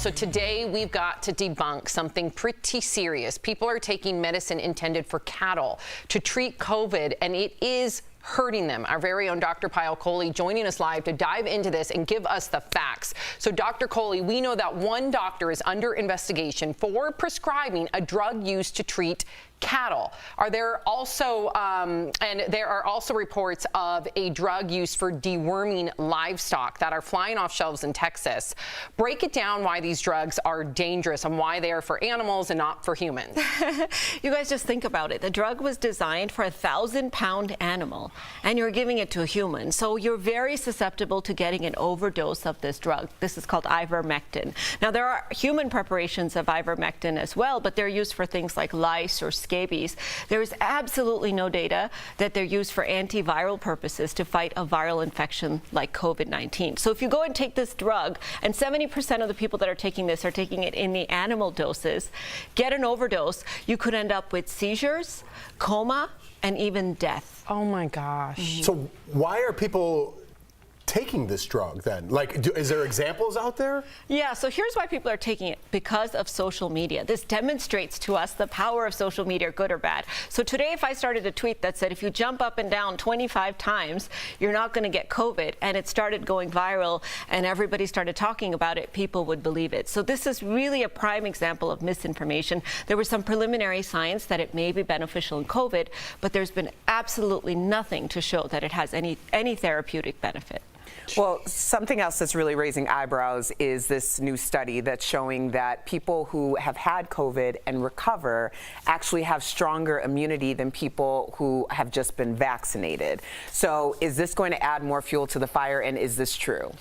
So today we've got to debunk something pretty serious. People are taking medicine intended for cattle to treat COVID, and it is hurting them. Our very own Dr. Kohli joining us live to dive into this and give us the facts. So Dr. Kohli, we know that one doctor is under investigation for prescribing a drug used to treat cattle. Are there also, and there are also reports of a drug used for deworming livestock that are flying off shelves in Texas. Break it down why these drugs are dangerous and why they are for animals and not for humans. You guys just think about it. The drug was designed for a 1,000-pound animal, and you're giving it to a human. So you're very susceptible to getting an overdose of this drug. This is called Ivermectin. Now, there are human preparations of Ivermectin as well, but they're used for things like lice or scabies. There is absolutely no data that they're used for antiviral purposes to fight a viral infection like COVID-19. So if you go and take this drug, and 70% of the people that are taking this are taking it in the animal doses, get an overdose, you could end up with seizures, coma, and even death. Oh my gosh. So why are people taking this drug then? Like, is there examples out there? Yeah, so here's why people are taking it: because of social media. This demonstrates to us the power of social media, good or bad. So today, if I started a tweet that said, if you jump up and down 25 times, you're not going to get COVID, and it started going viral and everybody started talking about it, people would believe it. So this is really a prime example of misinformation. There was some preliminary science that it may be beneficial in COVID, but there's been absolutely nothing to show that it has any therapeutic benefit. Well, something else that's really raising eyebrows is this new study that's showing that people who have had COVID and recover actually have stronger immunity than people who have just been vaccinated. So is this going to add more fuel to the fire, and is this true?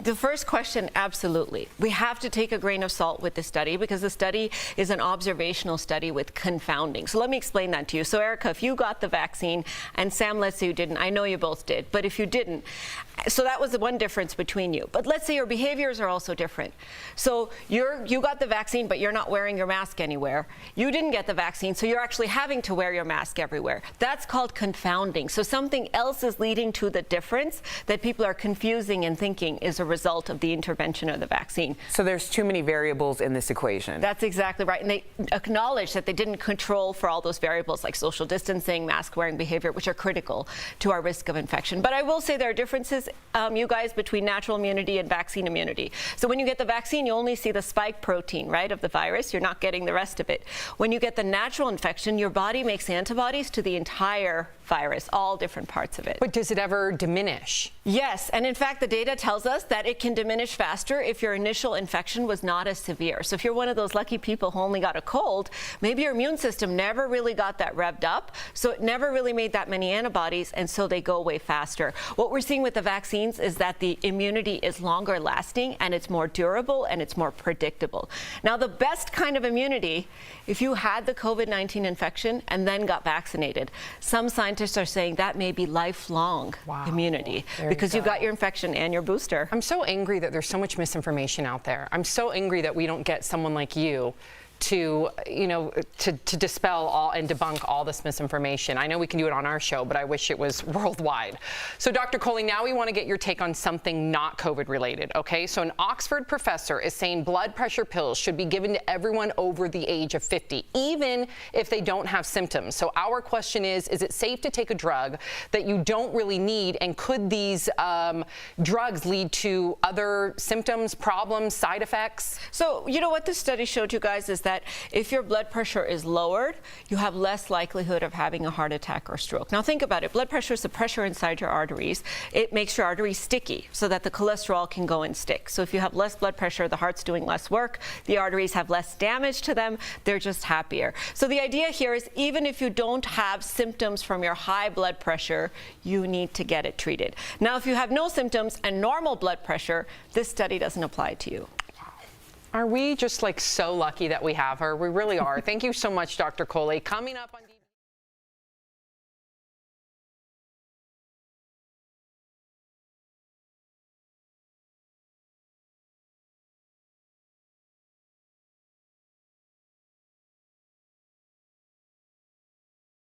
The first question, absolutely. We have to take a grain of salt with this study because the study is an observational study with confounding. So let me explain that to you. So Erica, if you got the vaccine, and Sam, let's say you didn't, I know you both did, but if you didn't, so that was the one difference between you. But let's say your behaviors are also different. So you got the vaccine, but you're not wearing your mask anywhere. You didn't get the vaccine, so you're actually having to wear your mask everywhere. That's called confounding. So something else is leading to the difference that people are confusing and thinking is a result of the intervention of the vaccine. So there's too many variables in this equation. That's exactly right. And they acknowledge that they didn't control for all those variables like social distancing, mask wearing behavior, which are critical to our risk of infection. But I will say there are differences, you guys, between natural immunity and vaccine immunity. So when you get the vaccine, you only see the spike protein, right, of the virus. You're not getting the rest of it. When you get the natural infection, your body makes antibodies to the entire virus, all different parts of it. But does it ever diminish? Yes, and in fact, the data tells us that it can diminish faster if your initial infection was not as severe. So if you're one of those lucky people who only got a cold, maybe your immune system never really got that revved up, so it never really made that many antibodies, and so they go away faster. What we're seeing with the vaccines is that the immunity is longer lasting, and it's more durable, and it's more predictable. Now, the best kind of immunity, if you had the COVID-19 infection and then got vaccinated, some scientists are saying that may be lifelong immunity because you got your infection and your booster. I'm so angry that there's so much misinformation out there. I'm so angry that we don't get someone like you to, to dispel all and debunk all this misinformation. I know we can do it on our show, but I wish it was worldwide. So Dr. Kohli, now we want to get your take on something not COVID related, okay? So an Oxford professor is saying blood pressure pills should be given to everyone over the age of 50, even if they don't have symptoms. So our question is it safe to take a drug that you don't really need, and could these drugs lead to other symptoms, problems, side effects? So you know what this study showed you guys is that if your blood pressure is lowered, you have less likelihood of having a heart attack or stroke. Now think about it. Blood pressure is the pressure inside your arteries. It makes your arteries sticky so that the cholesterol can go and stick. So if you have less blood pressure, the heart's doing less work, the arteries have less damage to them, they're just happier. So the idea here is even if you don't have symptoms from your high blood pressure, you need to get it treated. Now if you have no symptoms and normal blood pressure, this study doesn't apply to you. Are we just like so lucky that we have her? We really are. Thank you so much, Dr. Kohli. Coming up on